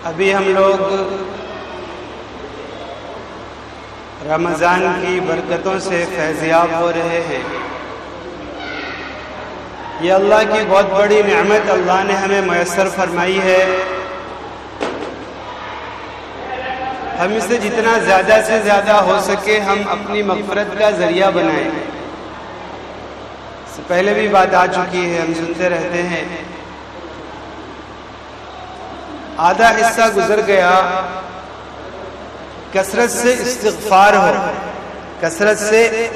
ابھی ہم لوگ رمضان کی برکتوں سے فیضیاب ہو رہے ہیں۔ یہ اللہ کی بہت بڑی نعمت اللہ نے ہمیں میسر فرمائی ہے۔ ہم اسے جتنا زیادہ سے زیادہ ہو سکے ہم اپنی مغفرت کا ذریعہ بنائیں۔ اس سے پہلے بھی بات آ چکی ہے، ہم سنتے رہتے ہیں۔ آدھا حصہ گزر گیا، کثرت سے استغفار ہو، کثرت سے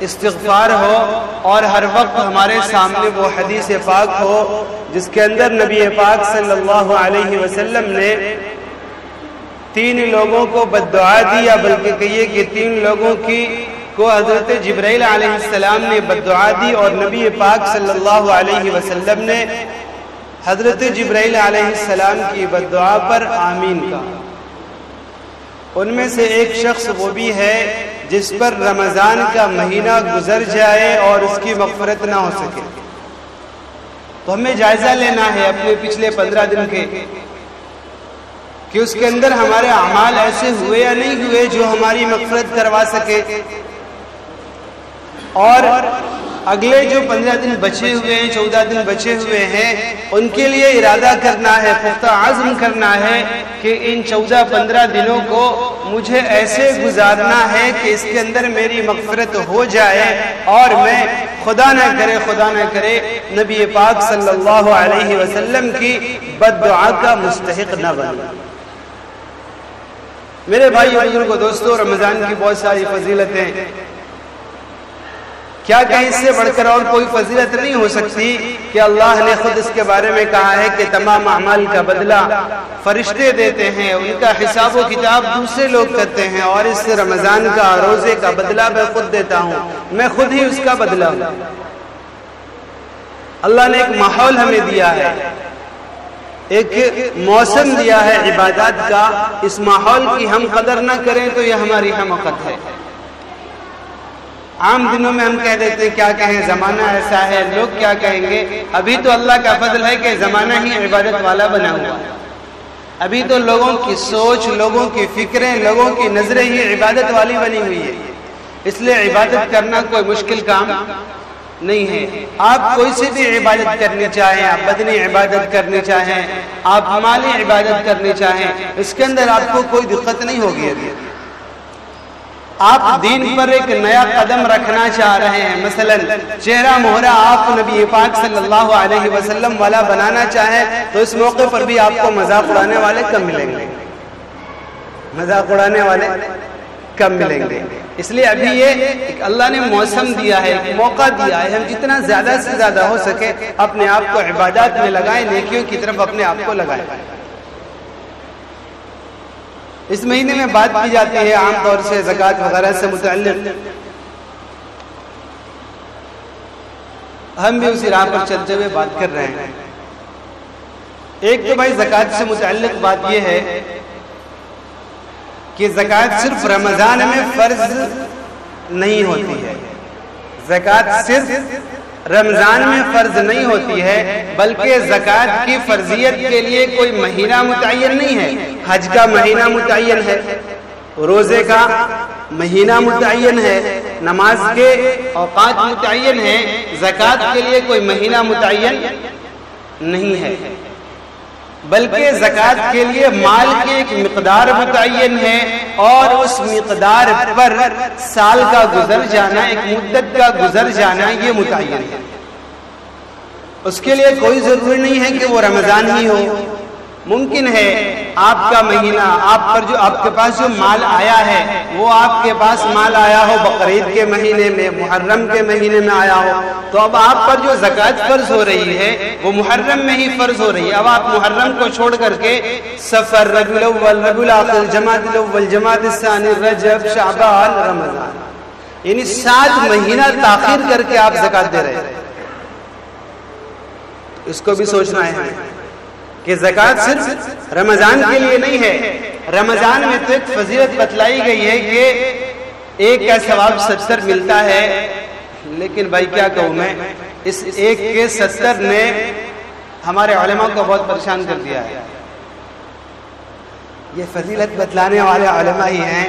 استغفار ہو، اور ہر وقت ہمارے سامنے وہ حدیث پاک ہو جس کے اندر نبی پاک صلی اللہ علیہ وسلم نے 3 لوگوں کو بد دعا دی، یا بلکہ کہیے کہ 3 لوگوں کو حضرت جبرائیل علیہ السلام نے بد دعا دی، اور نبی پاک صلی اللہ علیہ وسلم نے حضرت جبرائیل علیہ السلام کی بد دعا پر آمین کہا۔ ان میں سے ایک شخص وہ بھی ہے جس پر رمضان کا مہینہ گزر جائے اور اس کی مغفرت نہ ہو سکے۔ تو ہمیں جائزہ لینا ہے اپنے پچھلے 15 دن کے، کہ اس کے اندر ہمارے اعمال ایسے ہوئے یا نہیں ہوئے جو ہماری مغفرت کروا سکے، اور اگلے جو 15 دن بچے ہوئے ہیں، 14 دن بچے ہوئے ہیں، ان کے لیے ارادہ کرنا ہے، پختہ عزم کرنا ہے کہ ان 14-15 دنوں کو مجھے ایسے گزارنا ہے کہ اس کے اندر میری مغفرت ہو جائے، اور میں خدا نہ کرے نبی پاک صلی اللہ علیہ وسلم کی بد دعا کا مستحق نہ بنے۔ میرے بھائی بزرگوں دوستوں، رمضان کی بہت ساری فضیلتیں، کیا کہیں اس سے بڑھ کر اور کوئی فضیلت نہیں ہو سکتی کہ اللہ نے خود اس کے بارے میں کہا ہے کہ تمام اعمال کا بدلہ فرشتے دیتے ہیں، ان کا حساب و کتاب دوسرے لوگ کرتے ہیں، اور اس رمضان کا روزے کا بدلہ میں خود دیتا ہوں، میں خود ہی اس کا بدلہ ہوں۔ اللہ نے ایک ماحول ہمیں دیا ہے، ایک موسم دیا ہے عبادات کا، اس ماحول کی ہم قدر نہ کریں تو یہ ہماری حماقت ہے۔ عام دنوں میں ہم کہہ دیتے ہیں کیا کہیں، زمانہ ایسا ہے، لوگ کیا کہیں گے۔ ابھی تو اللہ کا فضل ہے کہ زمانہ ہی عبادت والا بنا ہوا، ابھی تو لوگوں کی سوچ، لوگوں کی فکریں، لوگوں کی نظریں ہی عبادت والی بنی ہوئی ہے، اس لیے عبادت کرنا کوئی مشکل کام نہیں ہے۔ آپ کوئی سی بھی عبادت کرنی چاہیں، آپ بدنی عبادت کرنی چاہیں، آپ مالی عبادت کرنی چاہیں، اس کے اندر آپ کو کوئی دقت نہیں ہوگی۔ ابھی آپ دین پر ایک نیا قدم رکھنا چاہ رہے ہیں، مثلا چہرہ مہرہ آپ نبی پاک صلی اللہ علیہ وسلم والا بنانا چاہیں، تو اس موقع پر بھی آپ کو مذاق اڑانے والے کم ملیں گے، مذاق اڑانے والے کم ملیں گے۔ اس لیے ابھی یہ اللہ نے موسم دیا ہے، ایک موقع دیا ہے، ہم جتنا زیادہ سے زیادہ ہو سکے اپنے آپ کو عبادات میں لگائیں، نیکیوں کی طرف اپنے آپ کو لگائیں۔ اس مہینے میں بات کی جاتی ہے عام طور سے زکوٰۃ وغیرہ سے متعلق، ہم بھی اسی راہ پر چلتے ہوئے بات کر رہے ہیں۔ ایک تو بھائی زکوٰۃ سے متعلق بات یہ ہے کہ زکوٰۃ صرف رمضان میں فرض نہیں ہوتی ہے، زکوٰۃ صرف رمضان میں فرض نہیں ہوتی ہے، بلکہ زکوٰۃ کی فرضیت کے لیے کوئی مہینہ متعین نہیں ہے۔ حج کا مہینہ متعین ہے، روزے کا مہینہ متعین ہے، نماز کے اوقات متعین ہیں، زکوٰۃ کے لیے کوئی مہینہ متعین نہیں ہے، بلکہ زکوٰۃ کے لیے مال کی ایک مقدار متعین ہے، اور اس مقدار پر سال کا گزر جانا، ایک مدت کا گزر جانا یہ متعین ہے۔ اس کے لیے کوئی ضروری نہیں ہے کہ وہ رمضان ہی ہو، ممکن ہے آپ کا مہینہ، آپ کے پاس جو مال آیا ہے وہ آپ کے پاس مال آیا ہو بقرعید کے مہینے میں، محرم کے مہینے میں آیا ہو، تو اب آپ پر جو زکوٰۃ فرض ہو رہی ہے وہ محرم میں ہی فرض ہو رہی ہے۔ اب آپ محرم کو چھوڑ کر کے صفر، ربیع الاول، ربیع الاخر، جمادی الاول، جمادی الثانی، رجب، شعبان، رمضان، یعنی 7 مہینہ تاخیر کر کے آپ زکوٰۃ دے رہے ہیں۔ اس کو بھی سوچنا ہے کہ زکوٰۃ صرف رمضان کے لیے نہیں ہے۔ رمضان میں تو ایک فضیلت بتلائی گئی ہے کہ ایک کا ثواب 70 ملتا ہے، لیکن بھائی کیا کہوں میں، اس ایک کے 70 نے ہمارے علماء کو بہت پریشان کر دیا ہے۔ یہ فضیلت بتلانے والے علماء ہی ہیں،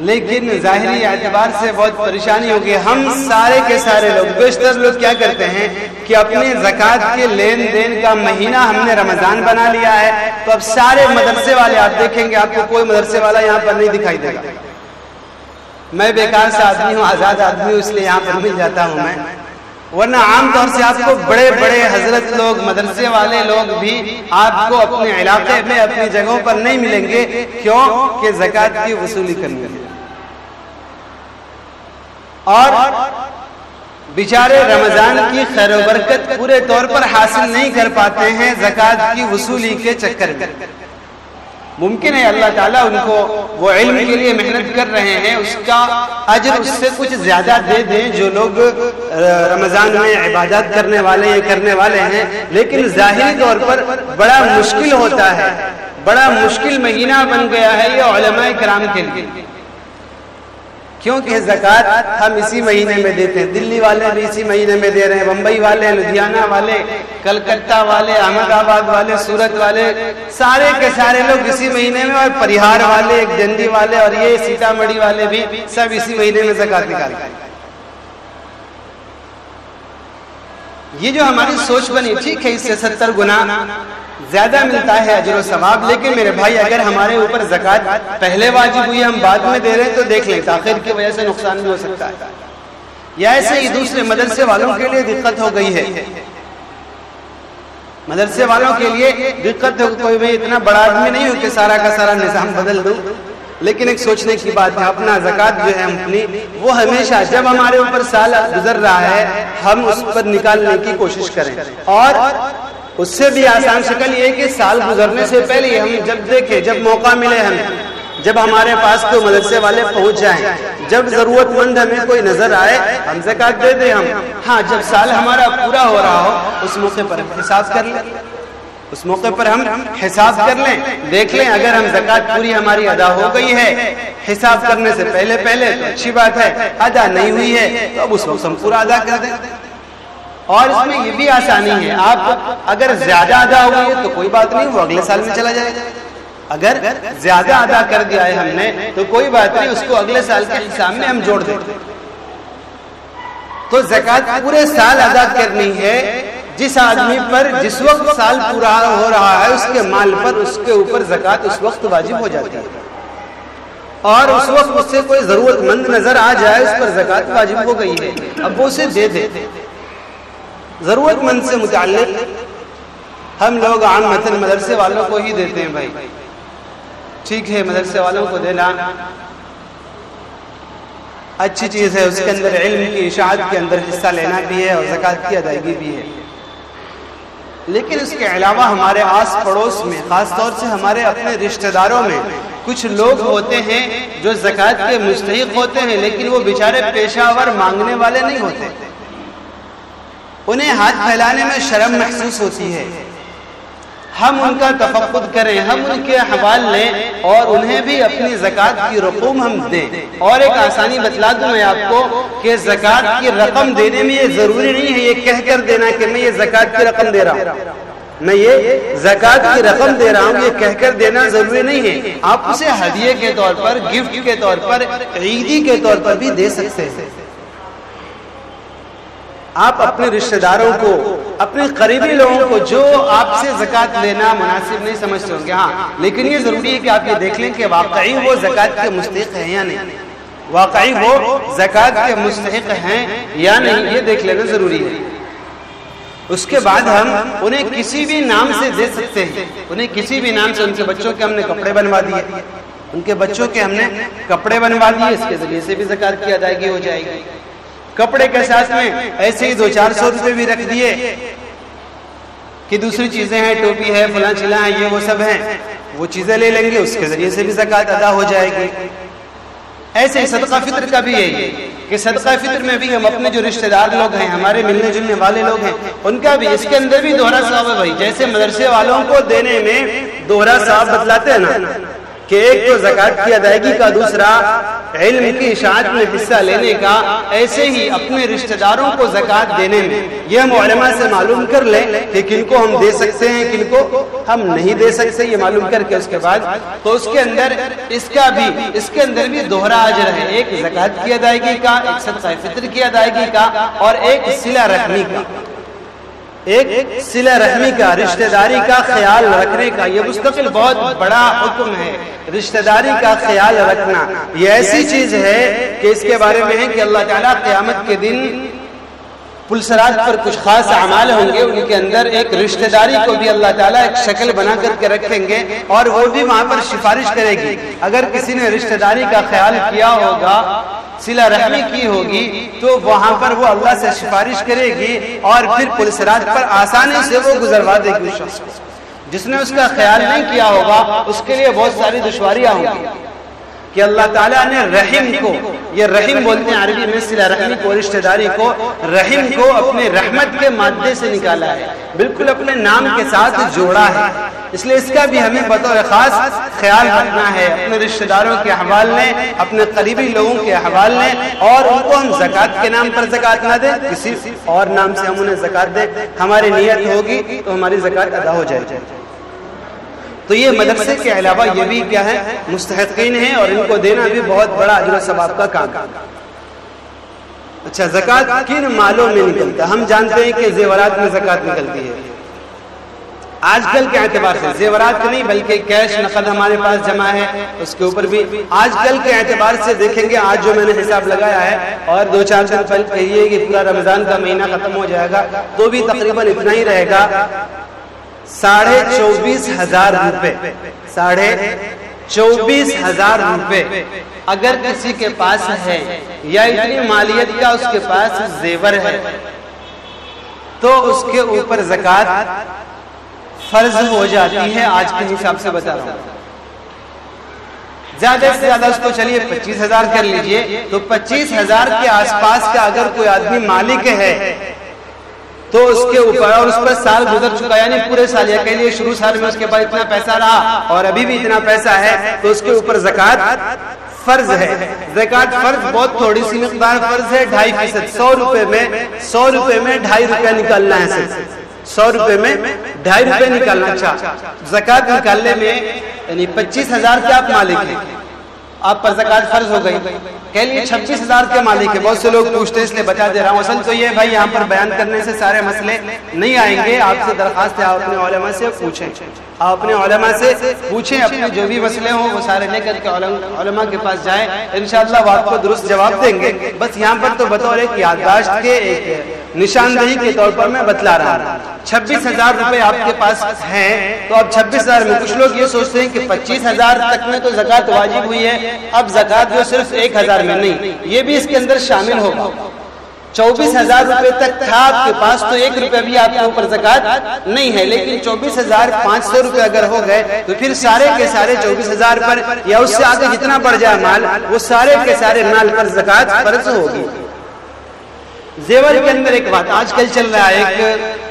لیکن ظاہری اعتبار سے بہت پریشانی ہوگی۔ ہم سارے کے سارے لوگ، بیشتر لوگ کیا کرتے ہیں کہ اپنے زکوٰۃ کے لین دین کا مہینہ ہم نے رمضان بنا لیا ہے، تو اب سارے مدرسے والے آپ دیکھیں گے، آپ کو کوئی مدرسے والا یہاں پر نہیں دکھائی دے گا۔ میں بیکار سے آدمی ہوں، آزاد آدمی ہوں، اس لیے یہاں پر مل جاتا ہوں میں، ورنہ عام طور سے آپ کو بڑے بڑے حضرت لوگ، مدرسے والے لوگ بھی آپ کو اپنے علاقے میں اپنی جگہوں پر نہیں ملیں گے۔ کیوں کہ زکوٰۃ کی وصولی کرنی ہے، اور بیچارے رمضان کی خیر و برکت پورے طور پر حاصل نہیں کر پاتے ہیں زکوٰۃ کی وصولی کے چکر میں۔ ممکن ہے اللہ تعالیٰ ان کو وہ علم کے لیے محنت کر رہے ہیں، اس کا اجر اس سے کچھ زیادہ دے دیں جو لوگ رمضان میں عبادات کرنے والے یا کرنے والے ہیں، لیکن ظاہری طور پر بڑا مشکل ہوتا ہے، بڑا مشکل مہینہ بن گیا ہے یہ علماء کرام کے لیے، کیونکہ زکوٰۃ ہم اسی مہینے میں دیتے ہیں۔ دلی والے بھی اسی مہینے میں دے رہے ہیں، بمبئی والے، لدھیانہ والے، کلکتہ والے، احمد آباد والے، سورت والے، سارے کے سارے لوگ اسی مہینے میں، اور پریہار والے، ایک ڈنڈی والے، اور یہ سیتا مڑھی والے بھی سب اسی مہینے میں زکوٰۃ نکالتے ہیں۔ یہ جو ہماری سوچ بنی، ٹھیک ہے اس سے 70 گنا زیادہ ملتا ہے اجر و ثواب، لیکن میرے بھائی اگر ہمارے اوپر زکوٰۃ پہلے واجب ہوئی، ہم بعد میں دے رہے ہیں، تو دیکھ لیں تاخیر کی وجہ سے نقصان بھی ہو سکتا ہے، یا ایسے ہی دوسرے مدرسے والوں کے لیے دقت ہو گئی ہے۔ مدرسے والوں کے لیے دقت ہو، کوئی بھی اتنا بڑا آدمی نہیں ہو کہ سارا کا سارا نظام بدل دوں، لیکن ایک سوچنے کی بات ہے، اپنا زکوٰۃ جو ہے اپنی، وہ ہمیشہ جب ہمارے اوپر سال گزر رہا ہے ہم اس پر نکالنے کی کوشش کریں، اور اس سے بھی آسان شکل یہ کہ سال گزرنے سے پہلے ہم جب دیکھیں، جب موقع ملے، ہم جب ہمارے پاس کوئی مدرسے والے پہنچ جائیں، جب ضرورت مند ہمیں کوئی نظر آئے، ہم زکوٰۃ دے دیں۔ ہم ہاں جب سال ہمارا پورا ہو رہا ہو اس موقع پر ہم حساب کر لیں، اس موقع پر ہم حساب کر لیں، دیکھ لیں اگر ہم زکوٰۃ پوری ہماری ادا ہو گئی ہے حساب کرنے سے پہلے تو اچھی بات ہے، ادا نہیں ہوئی ہے تو اب اس وقت ہم پورا ادا کر دیں۔ اور اس میں یہ بھی آسانی ہے، آپ اگر زیادہ ادا ہو گئی ہے تو کوئی بات نہیں، وہ اگلے سال میں چلا جائے گا، اگر زیادہ ادا کر دیا ہے ہم نے تو کوئی بات نہیں، اس کو اگلے سال کے حساب میں ہم جوڑ دیں۔ تو زکوٰۃ پورے سال ادا کرنی ہے، جس آدمی پر جس وقت سال پورا ہو رہا ہے اس کے مال پر، اس کے اوپر زکوٰۃ اس وقت واجب ہو جاتی ہے، اور اس وقت اس سے کوئی ضرورت مند نظر آ جائے اس پر زکوٰۃ واجب ہو گئی ہے، اب وہ اسے دے دے۔ ضرورت مند سے متعلق ہم لوگ عامةً مدرسے والوں کو ہی دیتے ہیں بھائی، ٹھیک ہے مدرسے والوں کو دینا اچھی چیز ہے، اس کے اندر علم کی اشاعت کے اندر حصہ لینا بھی ہے اور زکوٰۃ کی ادائیگی بھی ہے، لیکن اس کے علاوہ ہمارے آس پڑوس میں، خاص طور سے ہمارے اپنے رشتہ داروں میں کچھ لوگ ہوتے ہیں جو زکوٰۃ کے مستحق ہوتے ہیں، لیکن وہ بیچارے پیشہ ور مانگنے والے نہیں ہوتے، انہیں ہاتھ پھیلانے میں شرم محسوس ہوتی ہے۔ ہم ان کا تفقد کریں، ہم ان کے احوال لیں اور انہیں بھی اپنی زکوٰۃ کی رقوم ہم دیں۔ اور ایک آسانی بتلا دوں میں آپ کو کہ زکوٰۃ کی رقم دینے میں یہ ضروری نہیں ہے یہ کہہ کر دینا کہ میں یہ زکوٰۃ کی رقم دے رہا ہوں، میں یہ زکوٰۃ کی رقم دے رہا ہوں، یہ کہہ کر دینا ضروری نہیں ہے، آپ اسے ہدیے کے طور پر، گفٹ کے طور پر، عیدی کے طور پر بھی دے سکتے ہیں۔ آپ اپنے رشتہ داروں کو، اپنے قریبی لوگوں کو جو آپ سے زکوٰۃ لینا مناسب نہیں سمجھتے ہوں گے، ہاں لیکن یہ ضروری ہے کہ آپ یہ دیکھ لیں کہ واقعی وہ زکوٰۃ کے مستحق ہیں یا نہیں، واقعی وہ زکوٰۃ کے مستحق ہیں یا نہیں، یہ دیکھ لینا ضروری ہے۔ اس کے بعد ہم انہیں کسی بھی نام سے دے سکتے ہیں، انہیں کسی بھی نام سے، ان کے بچوں کے ہم نے کپڑے بنوا دیے، ان کے بچوں کے ہم نے کپڑے بنوا دیے، اس کے ذریعے سے بھی زکوٰۃ کی ادائیگی ہو جائے گی۔ کپڑے کے ساتھ میں ایسے ہی 200-400 روپے بھی رکھ دیے کہ دوسری چیزیں ہیں، ٹوپی ہے، فلاں چیزیں ہیں، یہ وہ سب ہیں، وہ چیزیں لے لیں گے، اس کے ذریعے سے بھی زکوٰۃ ادا ہو جائے گی۔ ایسے ہی صدقہ فطر کا بھی یہی کہ صدقہ فطر میں بھی ہم اپنے جو رشتہ دار لوگ ہیں، ہمارے ملنے جلنے والے لوگ ہیں، ان کا بھی اس کے اندر بھی دوہرا ثواب ہے بھائی، جیسے مدرسے والوں کو دینے میں دوہرا ثواب بتلاتے ہیں نا، کہ ایک تو زکوٰۃ کی ادائیگی کا، دوسرا علم کی اشاعت میں حصہ لینے کا، ایسے ہی اپنے رشتہ داروں کو زکوٰۃ دینے میں یہ ہم علماء سے معلوم کر لیں کہ کن کو ہم دے سکتے ہیں، کن کو ہم نہیں دے سکتے، یہ معلوم کر کے اس کے بعد تو اس کے اندر بھی دوہرا اجر ہے، ایک زکوٰۃ کی ادائیگی کا، ایک صدقہ فطر کی ادائیگی کا، اور ایک صلہ رحمی کا، ایک صلہ رحمی کا، رشتہ داری کا خیال رکھنے کا۔ یہ مستقل بہت بڑا حکم ہے، رشتہ داری کا خیال رکھنا۔ یہ ایسی چیز ہے کہ اس کے بارے میں ہے کہ اللہ تعالیٰ قیامت کے دن پلسرات پر کچھ خاص اعمال ہوں گے، ان کے اندر ایک رشتہ داری کو بھی اللہ تعالیٰ ایک شکل بنا کر کے رکھیں گے، اور وہ بھی وہاں پر سفارش کرے گی۔ اگر کسی نے رشتہ داری کا خیال کیا ہوگا، صلہ رحمی کی ہوگی، تو وہاں پر وہ اللہ سے سفارش کرے گی، اور پھر پلسرات پر آسانی سے وہ گزروا دے گی اس شخص کو۔ جس نے اس کا خیال نہیں کیا ہوگا اس کے لیے بہت ساری دشواریاں ہوں گی کہ اللہ تعالیٰ نے رحم کو، یہ رحم بولتے ہیں عربی میں صلہ رحمی کو، رشتہ داری کو، رحم کو اپنے رحمت کے مادے سے نکالا ہے، بالکل اپنے نام کے ساتھ جوڑا ہے۔ اس لیے اس کا بھی ہمیں بطور خاص خیال رکھنا ہے، اپنے رشتہ داروں کے احوال لیں، اپنے قریبی لوگوں کے احوال لیں، اور ان کو ہم زکوٰۃ کے نام پر زکوٰۃ نہ دیں، کسی اور نام سے ہم انہیں زکوٰۃ دیں، ہماری نیت ہوگی تو ہماری زکوٰۃ ادا ہو جائے۔ تو یہ مدرسے کے علاوہ یہ بھی کیا ہے، مستحقین ہیں، اور ان کو دینا بھی بہت بڑا اجر و ثواب کا کام ہے۔ اچھا، زکوٰۃ کن مالوں میں نکلتا ہے؟ ہم جانتے ہیں کہ زیورات میں زکوٰۃ نکلتی ہے۔ آج کل کے اعتبار سے زیورات نہیں بلکہ کیش نقد ہمارے پاس جمع ہے، اس کے اوپر بھی آج کل کے اعتبار سے دیکھیں گے، آج جو میں نے حساب لگایا ہے اور 2-4 دن پہلے کہیے کہ پورا رمضان کا مہینہ ختم ہو جائے گا تو بھی تقریباً اتنا ہی رہے گا، 24,500 روپے، 24,500 روپے اگر کسی کے پاس ہے، یا اتنی مالیت کا اس کے پاس زیور ہے، تو اس کے اوپر زکوٰۃ فرض ہو جاتی ہے۔ آج کے حساب سے بتا رہا ہوں، زیادہ سے زیادہ اس کو چلیے 25,000 کر لیجئے، تو 25,000 کے آس پاس کا اگر کوئی آدمی مالک ہے تو اس کے اوپر، اور اس پر سال گزر چکا، یعنی پورے سال، یا کہہ لیے شروع سال میں اس کے پاس اتنا پیسہ رہا اور ابھی بھی اتنا پیسہ ہے، تو اس کے اوپر زکوٰۃ فرض ہے۔ زکوٰۃ فرض بہت تھوڑی سی مقدار فرض ہے، 2.5%، 100 روپے میں 2.5 روپے نکالنا ہے، صرف 100 روپے میں 2.5 روپے نکالنا۔ اچھا، زکوٰۃ نکالنے میں یعنی 25,000 کے آپ مالک ہیں، آپ پر زکوٰۃ فرض ہو گئی، کہہ لیے 26,000 کے مالک ہے۔ بہت سے لوگ پوچھتے ہیں، اس لیے بتا دے رہا ہوں، اصل تو یہ بھائی یہاں پر بیان کرنے سے سارے مسئلے نہیں آئیں گے، آپ سے درخواست ہے آپ اپنے علماء سے پوچھیں، آپ اپنے علماء سے پوچھیں، اپنے جو بھی مسئلے ہوں وہ سارے لے کر کے علماء کے پاس جائیں، انشاءاللہ وہ آپ کو درست جواب دیں گے۔ بس یہاں پر تو بطور ایک یادداشت کے، ایک نشاندہی کے طور پر میں بتلا رہا ہوں۔ 26,000 روپے آپ کے پاس ہیں، تو اب 26,000 میں کچھ لوگ یہ سوچتے ہیں کہ 25,000 تک میں تو زکوٰۃ واجب ہوئی ہے، اب زکوٰۃ جو صرف 1,000 میں نہیں، یہ بھی اس کے اندر شامل ہوگا۔ 24,000 روپے تک تھا آپ کے پاس تو 1 روپے بھی آپ کے اوپر زکوٰۃ نہیں ہے، لیکن 24,500 روپے اگر ہو گئے تو پھر سارے کے سارے 24,000 پر، یا اس سے آگے جتنا بڑھ جائے مال، وہ سارے کے سارے مال پر زکوٰۃ فرض ہوگی۔ زیور کے اندر ایک بات آج کل چل رہا ہے، ایک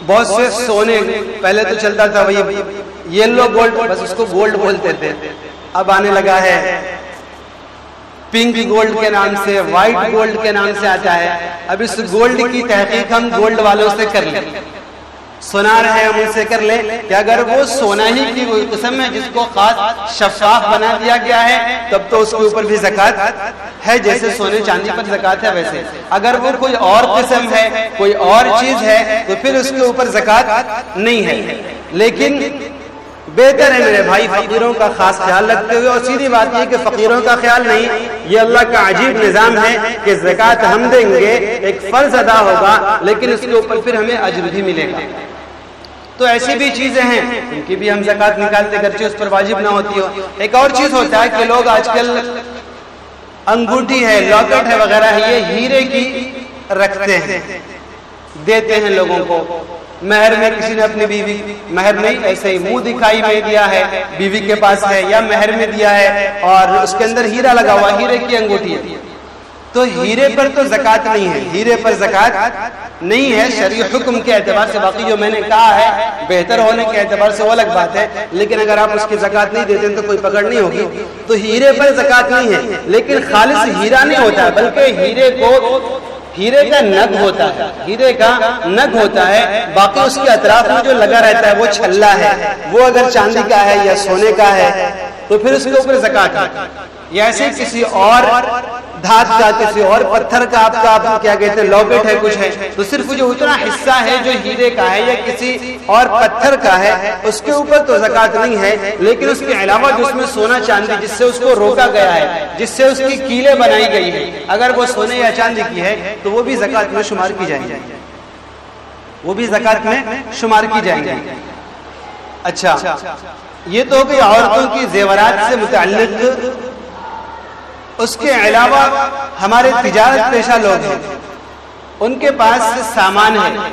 بہت سے سونے، پہلے تو چلتا تھا وہی یلو گولڈ، بس اس کو گولڈ بولتے تھے، اب آنے لگا ہے پنک گولڈ کے نام سے، وائٹ گولڈ کے نام سے آتا ہے۔ اب اس گولڈ کی تحقیق ہم گولڈ والوں سے کر لیں، سونار ہے ہم ان سے کر لیں کہ اگر وہ سونا ہی کی کوئی قسم ہے جس کو خاص شفاف بنا دیا گیا ہے، تب تو اس کے اوپر بھی زکوٰۃ ہے، جیسے سونے چاندی پر زکوٰۃ ہے ویسے۔ اگر وہ کوئی اور قسم ہے، کوئی اور چیز ہے، تو پھر اس کے اوپر زکوٰۃ نہیں ہے۔ لیکن بہتر ہے میرے بھائی فقیروں کا خاص خیال رکھتے ہوئے، اور سیدھی بات یہ کہ فقیروں کا خیال نہیں، یہ اللہ کا عجیب نظام ہے کہ زکوٰۃ ہم دیں گے، ایک فرض ادا ہوگا، لیکن اس کے اوپر پھر ہمیں اجر بھی ملے گا۔ تو ایسی بھی چیزیں ہیں ان کی بھی ہم زکوٰۃ نکالتے، گرچہ اس پر واجب نہ ہوتی ہو۔ ایک اور چیز ہوتا ہے کہ لوگ آج کل انگوٹھی ہے، لاکٹ ہے وغیرہ ہے، یہ ہیرے کی رکھتے ہیں، دیتے ہیں لوگوں کو۔ مہر میں کسی نے اپنی بیوی، مہر نہیں ایسے ہی منہ دکھائی میں دیا ہے، بیوی کے پاس ہے، یا مہر میں دیا ہے اور اس کے اندر ہیرا لگا ہوا، ہیرے کی انگوٹھی ہے، تو ہیرے پر تو زکوٰۃ نہیں ہے، ہیرے پر زکوٰۃ نہیں ہے شرعی حکم کے اعتبار سے. باقی جو میں نے کہا ہے بہتر ہونے کے اعتبار سے وہ الگ بات ہے، لیکن اگر آپ اس کی زکوٰۃ نہیں دیتے تو کوئی پکڑ نہیں ہوگی. تو ہیرے پر زکوٰۃ نہیں ہے، لیکن خالص ہیرا نہیں ہوتا ہے، بلکہ ہیرے کا نگ ہوتا ہے، ہیرے کا نگ ہوتا ہے. باقی اس کے اطراف میں جو لگا رہتا ہے وہ چھلا ہے. وہ اگر چاندی کا ہے یا سونے کا ہے تو پھر اس کے اوپر زکوٰۃ ہے. یا ایسے کسی اور دھات کا، کسی اور پتھر کا آپ کیا کہتے ہیں لوکٹ ہے، کچھ ہے، تو صرف جو اتنا حصہ ہے جو ہیرے کا ہے یا کسی اور پتھر کا ہے اس کے اوپر تو زکوٰۃ نہیں ہے. لیکن اس کے علاوہ جو اس میں سونا چاندی جس سے اس کو روکا گیا ہے، جس سے اس کی کیلیں بنائی گئی ہے، اگر وہ سونے یا چاندی کی ہے تو وہ بھی زکوٰۃ میں شمار کی جائیں گی، وہ بھی زکوٰۃ میں شمار کی جائیں گی. اچھا، یہ تو کہ عورتوں کی زیورات سے متعلق. اس کے علاوہ ہمارے تجارت پیشہ لوگ ہیں، ان کے پاس سامان ہے،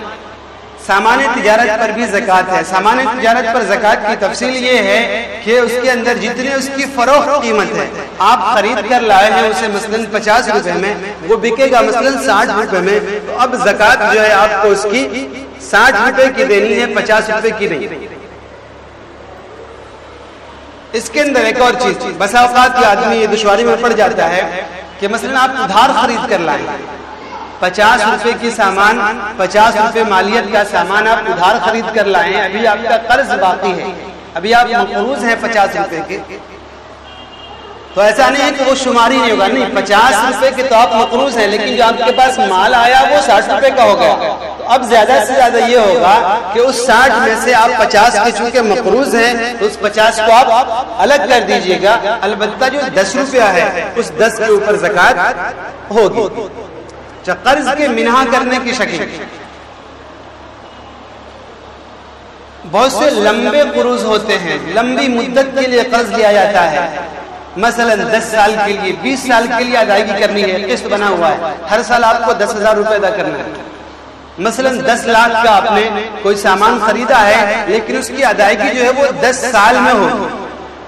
سامان تجارت پر بھی زکوٰۃ ہے. سامان تجارت پر زکوٰۃ کی تفصیل یہ ہے کہ اس کے اندر جتنی اس کی فروخت قیمت ہے، آپ خرید کر لائے ہیں اسے مثلاً 50 روپے میں، وہ بکے گا مثلاً 60 روپے میں، تو اب زکوٰۃ جو ہے آپ کو اس کی 60 روپے کی دینی ہے، 50 روپے کی نہیں. اس کے اندر ایک اور چیز، بسا اوقات یہ آدمی یہ دشواری میں پڑ جاتا ہے کہ مثلا آپ ادھار خرید کر لائیں، 50 روپے کی سامان، 50 روپے مالیت کا سامان آپ ادھار خرید کر لائیں، ابھی آپ کا قرض باقی ہے، ابھی آپ مقروض ہیں 50 روپے کے. تو ایسا نہیں ہے کہ وہ شماری نہیں ہوگا، نہیں، 50 روپے کے تو آپ مقروض ہیں، لیکن جو آپ کے پاس مال آیا وہ 60 روپے کا ہو گیا. تو اب زیادہ سے زیادہ یہ ہوگا کہ اس 60 میں سے آپ 50 کے چونکہ مقروض ہیں تو اس 50 کو آپ الگ کر دیجئے گا. البتہ جو 10 روپیہ ہے اس 10 کے اوپر زکوٰۃ ہوگی. قرض کے منہا کرنے کی شکل، بہت سے لمبے قروض ہوتے ہیں، لمبی مدت کے لیے قرض لیا جاتا ہے، مثلا 10 سال کے لیے، 20 سال کے لیے ادائیگی کرنی ہے، قسط بنا ہوا ہے، ہر سال آپ کو 10,000 روپے ادا کرنا ہے. مثلا 10 لاکھ کا آپ نے کوئی سامان خریدا ہے، لیکن اس کی ادائیگی جو ہے وہ 10 سال میں ہوگی.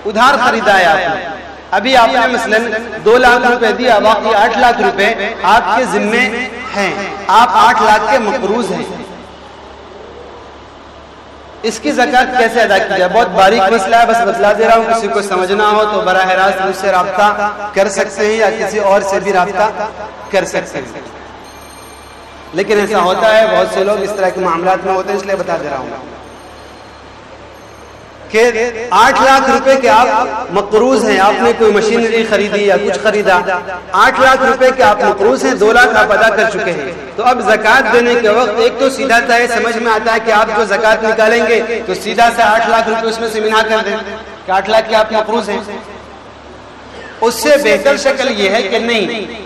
ادھار خریدا ہے آپ نے، ابھی آپ نے مثلا 2 لاکھ روپے دیا، باقی 8 لاکھ روپے آپ کے ذمے ہیں، آپ 8 لاکھ کے مقروض ہیں. اس کی زکوٰۃ کیسے ادا کی جائے؟ بہت باریک مسئلہ ہے، بس بتلا دے رہا ہوں، کسی کو سمجھنا ہو تو براہ راست مجھ سے رابطہ کر سکتے ہیں یا کسی اور سے بھی رابطہ کر سکتے ہیں. لیکن ایسا ہوتا ہے، بہت سے لوگ اس طرح کے معاملات میں ہوتے ہیں، اس لیے بتا دے رہا ہوں کہ 8 لاکھ روپے کے آپ مقروض ہیں، آپ نے کوئی مشینری خریدی یا کچھ خریدا، 8 لاکھ روپے کے آپ مقروض ہیں، 2 لاکھ آپ ادا کر چکے ہیں. تو اب زکوٰۃ دینے کے وقت ایک تو سیدھا تھا، سمجھ میں آتا ہے کہ آپ جو زکوٰۃ نکالیں گے تو سیدھا سے 8 لاکھ روپے اس میں سے منہا کر دیں کہ 8 لاکھ کے آپ مقروض ہیں. اس سے بہتر شکل یہ ہے کہ نہیں،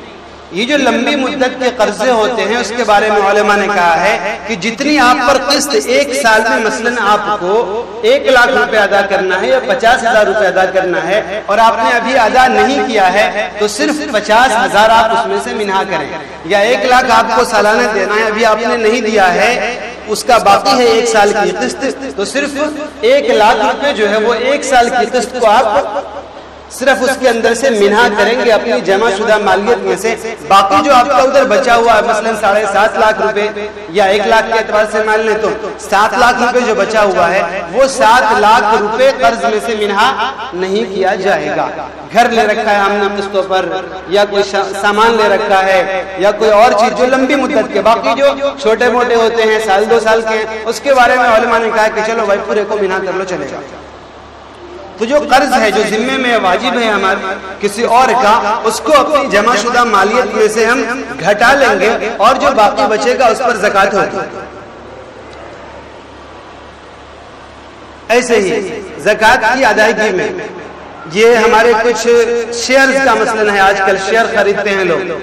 یہ جو لمبی مدت کے قرضے ہوتے ہیں اس کے بارے میں علماء نے کہا ہے کہ جتنی آپ پر قسط ایک سال میں مثلا آپ کو 1 لاکھ روپے ادا کرنا ہے یا 50,000 روپے ادا کرنا ہے اور آپ نے ابھی ادا نہیں کیا ہے تو صرف 50,000 آپ اس میں سے منہا کریں. یا 1 لاکھ آپ کو سالانہ دینا ہے، ابھی آپ نے نہیں دیا ہے، اس کا باقی ہے 1 سال کی قسط، تو صرف 1 لاکھ روپے جو ہے وہ 1 سال کی قسط کو آپ صرف اس کے اندر سے منہا کریں گے اپنی جمع شدہ مالیت میں سے. باقی جو آپ کا ادھر بچا ہوا ہے مثلا 7.5 لاکھ روپے یا 1 لاکھ کے اعتبار سے مان لیں تو 7 لاکھ روپے جو بچا ہوا ہے وہ 7 لاکھ روپے قرض میں سے منہا نہیں کیا جائے گا. گھر لے رکھا ہے ہم نے قسطوں پر، یا کوئی سامان لے رکھا ہے یا کوئی اور چیز جو لمبی مدت کے، باقی جو چھوٹے موٹے ہوتے ہیں 1-2 سال کے، اس کے بارے میں علماء نے کہا کہ چلو بھائی پورے کو منہا کر لو، چلے گا. تو جو قرض ہے جو ذمے میں واجب ہے ہمارے کسی اور کا، اس کو اپنی جمع شدہ مالیت میں سے ہم گھٹا لیں گے اور جو باقی بچے گا اس پر زکوٰۃ ہوگی. ایسے ہی زکوٰۃ کی ادائیگی میں یہ ہمارے کچھ شیئرز کا مثلا ہے، آج کل شیئر خریدتے ہیں لوگ.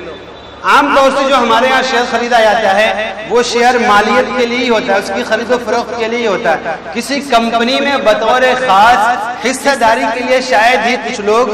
عام طور سے جو ہمارے ہاں شیئر خریدا جاتا ہے وہ شیئر مالیت کے لیے ہی ہوتا ہے، اس کی خرید و فروخت کے لیے ہی ہوتا ہے. کسی کمپنی میں بطور خاص حصہ داری کے لیے شاید ہی کچھ لوگ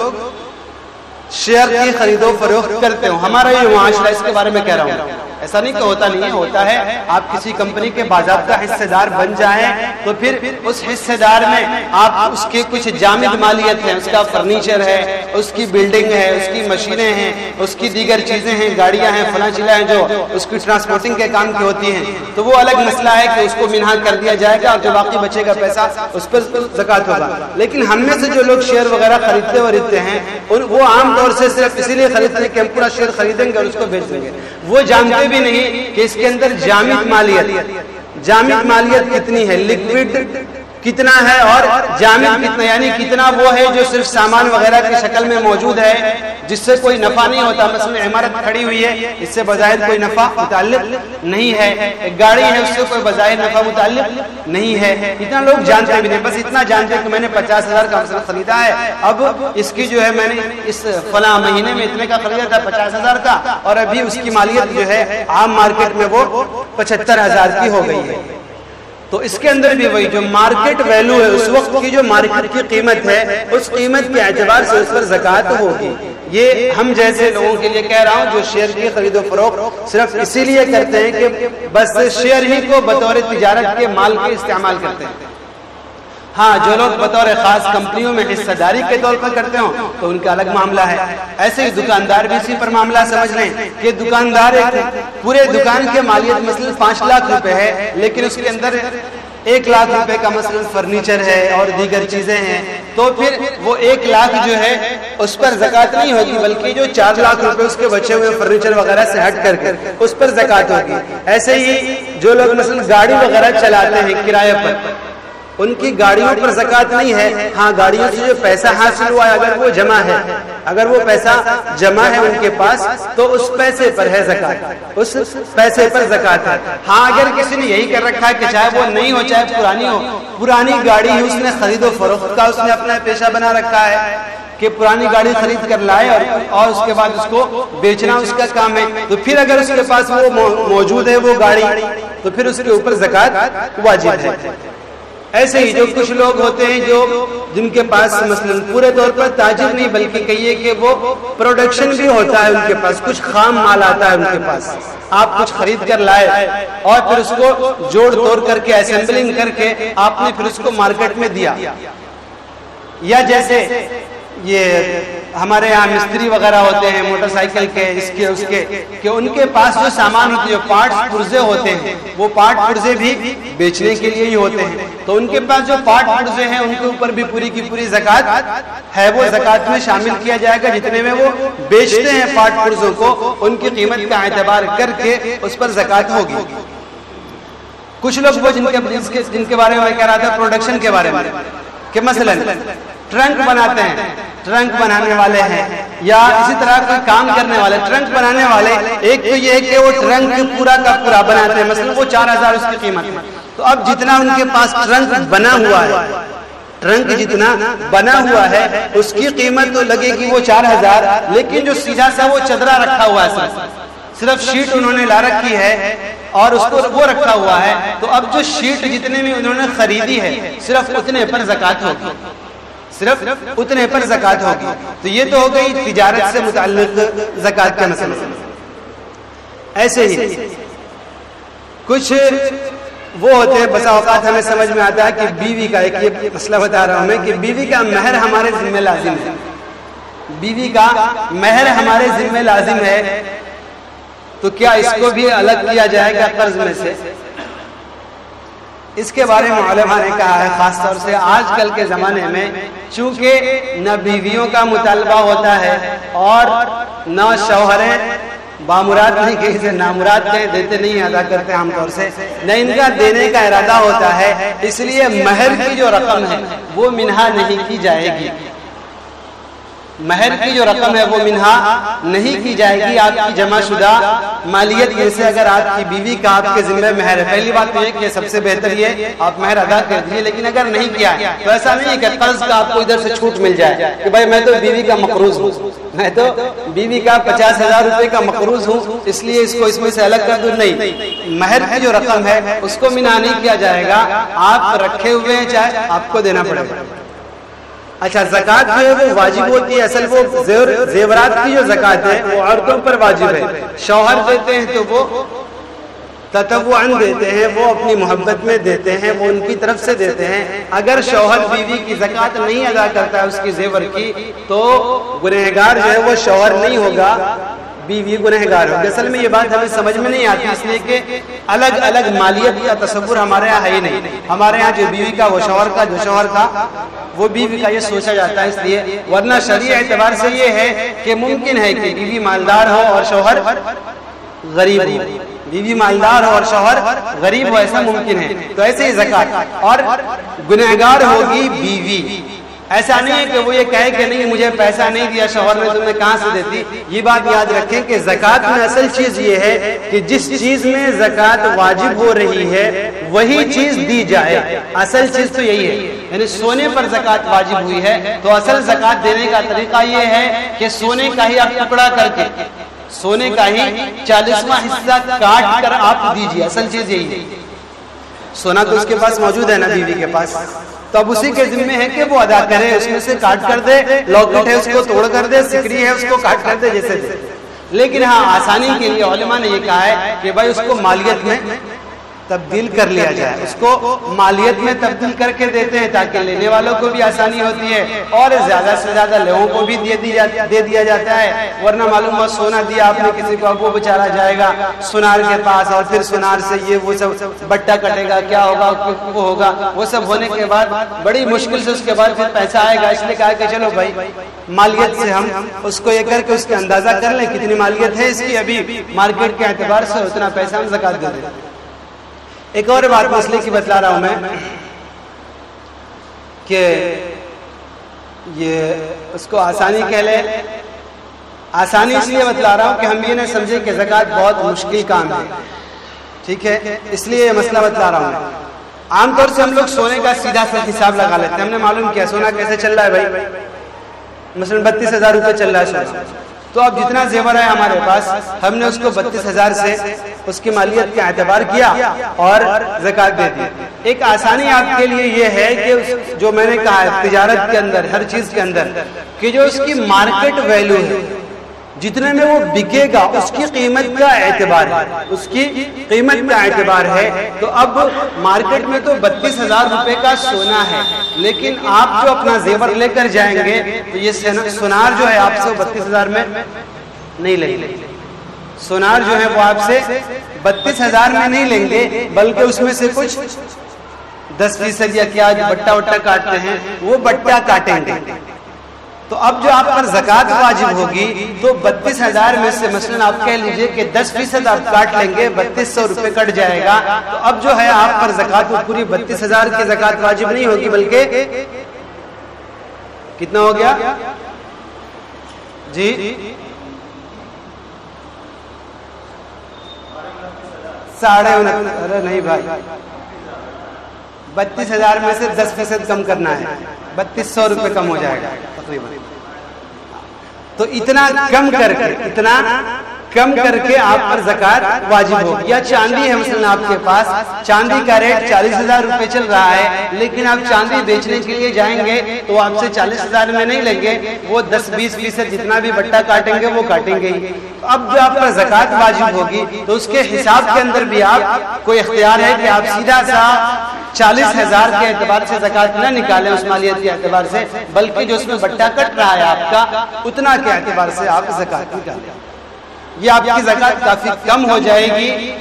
شیئر کی خرید و فروخت کرتے ہوں. ہمارا یہ معاشرہ اس کے بارے میں کہہ رہا ہوں، ایسا نہیں کہ ہوتا نہیں ہے، ہوتا ہے۔ آپ کسی کمپنی کے باضابطہ حصے دار بن جائیں تو پھر اس حصے دار میں آپ اس کے کچھ جامد مالیت ہیں، اس کا فرنیچر ہے، اس کی بلڈنگ ہے، اس کی مشینیں ہیں، اس کی دیگر چیزیں ہیں، گاڑیاں ہیں، فلاں چیزیں ہیں جو اس کی ٹرانسپورٹنگ کے کام کی ہوتی ہیں، تو وہ الگ مسئلہ ہے کہ اس کو منہا کر دیا جائے گا اور جو باقی بچے گا پیسہ اس پر زکوٰۃ ہوگا۔ لیکن ہم میں سے جو لوگ شیئر وغیرہ خریدتے ورتے ہیں وہ عام طور سے صرف اسی لیے خریدتے ہیں کہ ہم پورا شیئر خریدیں گے اور اس کو بیچ دیں گے، وہ جانتے بھی نہیں کہ اس کے اندر جامد مالیت کتنی ہے، لیکوڈ کتنا ہے اور جامد کتنا، یعنی کتنا وہ ہے جو صرف سامان وغیرہ کی شکل میں موجود ہے جس سے کوئی نفع نہیں ہوتا۔ مثلا عمارت کھڑی ہوئی ہے، اس سے بظاہر کوئی نفع متعلق نہیں ہے، ایک گاڑی ہے، اس سے کوئی بظاہر نفع متعلق نہیں ہے، اتنا لوگ جانتے بھی نہیں، بس اتنا جانتے کہ میں نے 50,000 کا مثلا خریدا ہے، اب اس کی جو ہے میں نے اس فلاں مہینے میں اتنے کا خریدا تھا 50,000 کا، اور ابھی اس کی مالیت جو ہے عام مارکیٹ میں وہ 75,000 کی ہو گئی ہے۔ تو اس کے اندر بھی وہی جو مارکیٹ ویلو ہے، اس وقت کی جو مارکیٹ کی قیمت ہے، اس قیمت کے اعتبار سے اس پر زکوٰۃ ہوگی۔ یہ ہم جیسے لوگوں کے لیے کہہ رہا ہوں جو شیئر کی خرید و فروخت صرف اسی لیے کرتے ہیں کہ بس شیئر ہی کو بطور تجارت کے مال کے استعمال کرتے ہیں۔ ہاں، جو لوگ بطور خاص کمپنیوں میں حصہ داری کے طور پر کرتے ہوں تو ان کا الگ معاملہ ہے۔ ایسے ہی دکاندار بھی اسی پر معاملہ سمجھ لیں کہ دکاندار ایک پورے دکان کے مالیت مثلا 5 لاکھ روپے ہے، لیکن اس کے اندر 1 لاکھ روپے کا مثلا فرنیچر ہے اور دیگر چیزیں ہیں، تو پھر وہ 1 لاکھ جو ہے اس پر زکوٰۃ نہیں ہوگی، بلکہ جو 4 لاکھ روپے اس کے بچے ہوئے فرنیچر وغیرہ سے ہٹ کر کے اس پر زکوٰۃ ہوگی۔ ایسے ہی جو لوگ مثلا گاڑی وغیرہ چلاتے ہیں کرایہ پر، ان کی گاڑیوں پر زکوٰۃ نہیں ہے، ہاں گاڑیوں سے جو پیسہ حاصل ہوا ہے اگر وہ جمع ہے، اگر وہ پیسہ جمع ہے ان کے پاس تو اس پیسے پر ہے زکوٰۃ، اس پیسے پر زکوٰۃ ہے۔ ہاں اگر کسی نے یہی کر رکھا ہے کہ چاہے وہ نئی ہو چاہے پرانی ہو، پرانی گاڑی ہی اس نے خرید و فروخت کا اس نے اپنا پیشہ بنا رکھا ہے کہ پرانی گاڑی خرید کر لائے اور اس کے بعد اس کو بیچنا اس کا کام ہے، تو پھر اگر اس کے پاس وہ موجود ہے وہ گاڑی تو پھر اس کے اوپر زکوٰۃ واجب ہے۔ ایسے ہی جو کچھ لوگ ہوتے ہیں جن کے پاس مثلا پورے طور پر تاجر نہیں بلکہ کہیے کہ وہ پروڈکشن بھی ہوتا ہے، ان کے پاس کچھ خام مال آتا ہے، ان کے پاس آپ کچھ خرید کر لائے اور پھر اس کو جوڑ توڑ کر کے اسمبلنگ کر کے آپ نے پھر اس کو مارکیٹ میں دیا، یا جیسے یہ ہمارے یہاں مستری وغیرہ ہوتے ہیں موٹر سائیکل کے اس کے کہ ان کے پاس جو سامان ہوتے ہیں پارٹس پرزے ہوتے ہیں، وہ پارٹ پرزے بھی بیچنے کے لیے ہی ہوتے ہیں، تو ان کے پاس جو پارٹ پرزے ہیں ان کے اوپر بھی پوری کی پوری زکوٰۃ ہے، وہ زکوٰۃ میں شامل کیا جائے گا، جتنے میں وہ بیچتے ہیں پارٹ پرزوں کو ان کی قیمت کا اعتبار کر کے اس پر زکوٰۃ ہوگی۔ کچھ لوگ وہ جن کے بارے میں میں کہہ رہا تھا پروڈکشن کے بارے میں کہ مثلا ٹرنک بناتے ہیں، ٹرنک بنانے والے ہیں یا اسی طرح کوئی کام کرنے والے ٹرنک بنانے والے، ایک تو یہ ہے کہ وہ ٹرنک پورا کا پورا بناتے ہیں، مثلا وہ 4,000 اس کی قیمت ہے، تو اب جتنا ان کے پاس ٹرنک بنا ہوا ہے، ٹرنک جتنا بنا ہوا ہے اس کی قیمت تو لگے گی وہ 4,000، لیکن جو سیدھا سا وہ چدرا رکھا ہوا ہے صرف شیٹ انہوں نے لا رکھی ہے اور اس کو وہ رکھا ہوا ہے، تو اب جو شیٹ جتنے میں انہوں نے خریدی ہے صرف اتنے پر زکوٰۃ ہوگی، صرف اتنے پر زکوٰۃ ہوگی۔ تو یہ تو ہو گئی تجارت سے متعلق زکوٰۃ کا مسئلہ۔ ایسے ہی کچھ وہ ہوتے ہیں بسا اوقات ہمیں سمجھ میں آتا ہے کہ بیوی کا، ایک یہ مسئلہ بتا رہا ہوں میں کہ بیوی کا مہر ہمارے ذمہ لازم ہے، بیوی کا مہر ہمارے ذمہ لازم ہے، تو کیا اس کو بھی الگ کیا جائے گا قرض میں سے؟ اس کے بارے میں علماء نے کہا ہے، خاص طور سے آج کل کے زمانے میں چونکہ نہ بیویوں کا مطالبہ ہوتا ہے اور نہ شوہریں بامراد نہیں کہ اسے نامراد کہیں، دیتے نہیں ادا کرتے عام طور سے، نہ ان کا دینے کا ارادہ ہوتا ہے، اس لیے مہر کی جو رقم ہے وہ منہا نہیں کی جائے گی، مہر کی جو رقم ہے وہ منہا نہیں کی جائے گی آپ کی جمع شدہ مالیت میں سے، اگر آپ کی بیوی کا آپ کے ذمہ مہر ہے۔ پہلی بات یہ کہ سب سے بہتر یہ آپ مہر ادا کر دیجیے، لیکن اگر نہیں کیا تو ایسا نہیں ہے کہ قرض کا آپ کو ادھر سے چھوٹ مل جائے کہ بھائی میں تو بیوی کا مقروض ہوں، میں تو بیوی کا 50,000 روپے کا مقروض ہوں اس لیے اس کو اس میں سے الگ کر دوں، نہیں، مہر کی جو رقم ہے اس کو منہا نہیں کیا جائے گا، آپ رکھے ہوئے ہیں چاہے آپ کو دینا پڑے گا۔ اچھا زکوٰۃ جو ہے وہ واجب ہوتی ہے، اصل وہ زیورات کی جو زکوٰۃ ہے وہ عورتوں پر واجب ہے، شوہر دیتے ہیں تو وہ تطوعاً دیتے ہیں، وہ اپنی محبت میں دیتے ہیں، وہ ان کی طرف سے دیتے ہیں۔ اگر شوہر بیوی کی زکوٰۃ نہیں ادا کرتا ہے اس کی زیور کی تو گنہگار جو ہے وہ شوہر نہیں ہوگا، بیوی گنہگار ہوگی۔ اصل میں یہ بات ہمیں سمجھ میں نہیں آتی، اس لیے کہ الگ الگ مالیت کا تصور ہمارے یہاں ہے ہی نہیں۔ ہمارے یہاں جو بیوی کا وہ شوہر کا، جو شوہر کا وہ بیوی کا، یہ سوچا جاتا ہے اس لیے۔ ورنہ شرعی اعتبار سے یہ ہے کہ ممکن ہے کہ بیوی مالدار ہو اور شوہر غریب ہو، بیوی مالدار ہو اور شوہر غریب ہو، ایسا ممکن ہے۔ تو ایسے ہی زکوٰۃ، اور گنہگار ہوگی بیوی۔ ایسا نہیں ہے کہ وہ یہ کہے کہ نہیں مجھے پیسہ نہیں دیا شوہر نے، تم نے کہاں سے دیتی۔ یہ بات یاد رکھیں کہ زکوٰۃ میں اصل چیز یہ ہے کہ جس چیز میں زکوٰۃ واجب ہو رہی ہے وہی چیز دی جائے۔ اصل چیز تو یہی ہے، یعنی سونے پر زکوٰۃ واجب ہوئی ہے تو اصل زکوٰۃ دینے کا طریقہ یہ ہے کہ سونے کا ہی آپ ٹکڑا کر کے، سونے کا ہی 40واں حصہ کاٹ کر آپ دیجیے۔ اصل چیز یہی ہے۔ سونا تو اس کے پاس موجود ہے نا بیوی کے پاس، تو اب اسی کے ذمہ ہے کہ وہ ادا کرے، اس میں سے کاٹ کر دے، لاکٹ ہے اس کو توڑ کر دے، سکری ہے اس کو کاٹ کر دے، جیسے دے۔ لیکن ہاں آسانی کے لیے علماء نے یہ کہا ہے کہ بھائی اس کو مالیت میں تبدیل کر لیا جائے، اس کو مالیت میں تبدیل کر کے دیتے ہیں تاکہ لینے والوں کو بھی آسانی ہوتی ہے اور زیادہ سے زیادہ لوگوں کو بھی دے دیا جاتا ہے۔ ورنہ معلوم ہو سونا دیا آپ نے کسی کو، اب وہ بیچارہ جائے گا سونار کے پاس اور پھر سونار سے یہ وہ سب بٹا کٹے گا، کیا ہوگا وہ ہوگا، وہ سب ہونے کے بعد بڑی مشکل سے اس کے بعد پھر پیسہ آئے گا۔ اس لیے کہا کہ چلو بھائی مالیت سے ہم اس کو یہ کر کے اس کے اندازہ کر لیں کتنی مالیت ہے اس کی، ابھی مارکیٹ کے اعتبار سے اتنا پیسہ ہم زکوٰۃ دے دیں۔ ایک اور بات مسئلے کی بتلا رہا ہوں میں کہ یہ اس کو آسانی کہہ لے، آسانی اس لیے بتلا رہا ہوں کہ ہم یہ نہ سمجھے کہ زکوٰۃ بہت مشکل کام ہے، ٹھیک ہے، اس لیے یہ مسئلہ بتلا رہا ہوں۔ عام طور سے ہم لوگ سونے کا سیدھا سا حساب لگا لیتے ہیں، ہم نے معلوم کیا سونا کیسے چل رہا ہے بھائی، مثلا 32,000 روپے چل رہا ہے سونا، تو اب جتنا زیور ہے ہمارے پاس ہم نے اس کو 32,000 سے اس کی مالیت کا اعتبار کیا اور زکوٰۃ دے دی۔ ایک آسانی آپ کے لیے یہ ہے کہ جو میں نے کہا ہے تجارت کے اندر، ہر چیز کے اندر، کہ جو اس کی مارکیٹ ویلیو ہے، جتنے میں وہ بکے گا اس کی قیمت کا اعتبار ہے، اس کی قیمت کا اعتبار ہے۔ تو اب مارکیٹ میں تو 32,000 روپے کا سونا ہے، لیکن آپ جو اپنا زیور لے کر جائیں گے تو یہ سونار جو ہے آپ سے 32,000 میں نہیں لیں گے، سونار جو ہے وہ آپ سے 32,000 میں نہیں لیں گے، بلکہ اس میں سے کچھ 10% یا کیا بٹا وٹا کاٹتے ہیں وہ بٹا کاٹیں گے۔ تو اب جو آپ پر زکوٰۃ واجب ہوگی تو 32,000 میں سے مثلا آپ کہہ لیجئے کہ 10% آپ کاٹ لیں گے، 3200 روپے کٹ جائے گا، تو اب جو ہے آپ پر زکوٰۃ وہ پوری 32,000 کی زکوٰۃ واجب نہیں ہوگی، بلکہ کتنا ہو گیا جی 29.5، ارے نہیں بھائی 32,000 میں سے 10% کم کرنا ہے، 3200 روپے کم ہو جائے گا تقریباً۔ تو اتنا کم کر کے آپ پر زکوٰۃ واجب ہوگی۔ یا چاندی ہے مثلا آپ کے پاس، چاندی کا ریٹ 40,000 روپے چل رہا ہے، لیکن آپ چاندی بیچنے کے لیے جائیں گے تو آپ سے 40,000 میں نہیں لیں گے، وہ 10-20% جتنا بھی بٹا کاٹیں گے وہ کاٹیں گے ہی۔ اب جو آپ پر زکوٰۃ واجب ہوگی تو اس کے حساب کے اندر بھی آپ کو اختیار ہے کہ آپ سیدھا سا 40,000 کے اعتبار سے زکوٰۃ نہ نکالیں اس مالیت کے اعتبار سے، بلکہ جو اس میں بٹا کٹ رہا ہے آپ کا اتنا کے اعتبار سے آپ زکوٰۃ نکالیں۔ یہ آپ کی زکوٰۃ کافی کم ہو جائے گی۔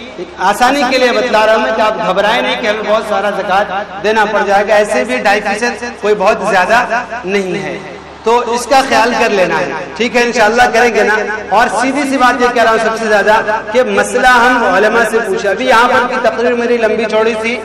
آسانی کے لیے بتلا رہا ہوں میں کہ آپ گھبرائیں نہیں کہ ہمیں بہت سارا زکوٰۃ دینا پڑ جائے گا، ایسے بھی 2.5% کوئی بہت زیادہ نہیں ہے، تو اس کا خیال کر لینا ہے، ٹھیک ہے، انشاءاللہ کریں گے نا۔ اور سیدھی سی بات یہ کہہ رہا ہوں سب سے زیادہ کہ مسئلہ ہم علماء سے پوچھا، ابھی یہاں پر کی تقریر میری لمبی چوڑی تھی،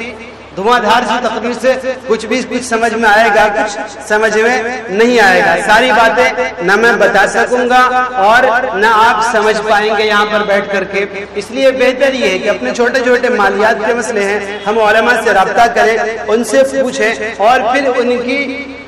دھواں دھار سی تقریر سے کچھ سمجھ میں آئے گا، کچھ سمجھ میں نہیں آئے گا، ساری باتیں نہ میں بتا سکوں گا اور نہ آپ سمجھ پائیں گے یہاں پر بیٹھ کر کے۔ اس لیے بہتر یہ ہے کہ اپنے چھوٹے چھوٹے مالیات کے مسئلے ہیں ہم علماء سے رابطہ کریں، ان سے پوچھیں اور پھر ان کی